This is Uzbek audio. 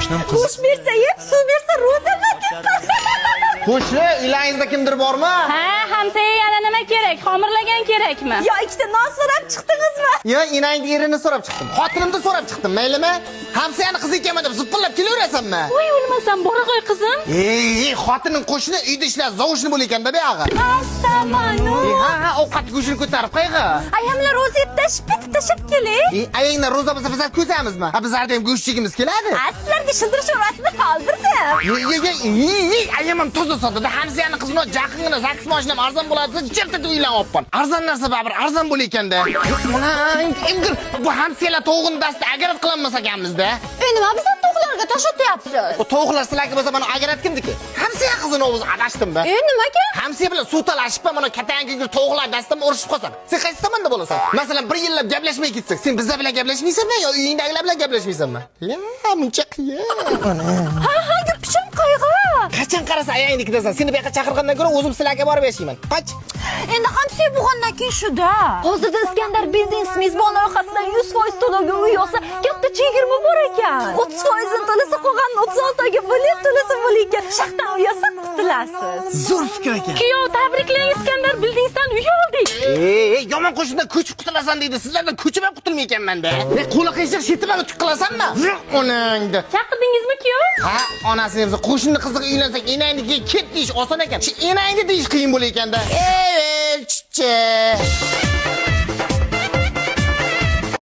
Moshinam qiz. Go'sht bersa yeb, suv bersa ro'zama deb. Qo'shni, uylaringizda kimdir bormi? Ha, hamsaga yana nima kerak? Xomirlagan kerakmi? Yo, ikkita non so'rab chiqdingizmi? Yo, inangni erini so'rab chiqdim. Xotinimni so'rab chiqdim, maylimi? Hamsiyani qizi ekanman deb zippillab kelaverasanmi? Voy, o'lmasam, bora qo'y qizim. Xotining qo'shni uyda ishlar zovushni bo'lar ekanda bu yog'i. Astamanu. Ha, ovqat go'shini ko'tarib qo'yga. Ayamlar o'zi tashib kelay. Ayanglar ro'za bo'lsa biz ko'zamizmi? Ha, bizlarda ham go'sht yegimiz keladi. Sizlarga shildirish orasida qoldirdim. Ayam ham toza sotadi. Hamsiyani qizini jaqingina 8 moshinam arzon bo'ladi desa, chertib uylanib olibman. Arzon narsa baribir arzon bo'lar ekanda. Endi bu hamsiyalar to'g'ini dasta agarat qilamiz ekanmizda. Nima biz ham to'qlarga tosh otyapsiz? O to'g'lar sizlarga bo'lsa mana agarat kimniki? Hamsiya qizini o'zi adashdim-da. Nimaga? Hamsiya bilan suv talashib, mana katangiga to'g'lar dastam urishib qolsak. Sen qaysi tomonda bo'lasan? Masalan, 1 yillab gaplashmay ketsak, sen bizlar bilan gaplashmaysanmi yo uyingdagilar bilan gaplashmaysanmi? La, muncha qiyin. Ha, gapishim qayg'a. Qachon qarasa ayangnikidasan. Seni bu yoqqa chaqirgandan ko'ra o'zim sizlarga borib yashayman. Qach. Endi hamsiya bo'lgandan keyin shu-da. Hozirda Iskandar Buildings mezbon orqasidan 100% to'lovga uy olsa, katta chegirma bor ekan. 30% to'lasa, qolganini 36 ga bo'lib to'lasa bo'lar ekan. Shaxtan uy olsa qutulasiz. Zo'r fikr ekan. Kuyov, tabriklang, Iskandar Buildingsdan uy oldik. Yomon qo'shnidan ko'chib qutulasan deydi. Sizlardan ko'chib ham qutulmaykanman-da. Qo'li qiyshiq shetimga tuk qilasanmi? Onangda. Chaqirdingizmi kuyov? Ha, onasi desa qo'shni qiziga uylansak, enangnikiga ket deyish oson ekan. Shu enangni deyish qiyin bo'lar ekanda. Chicha.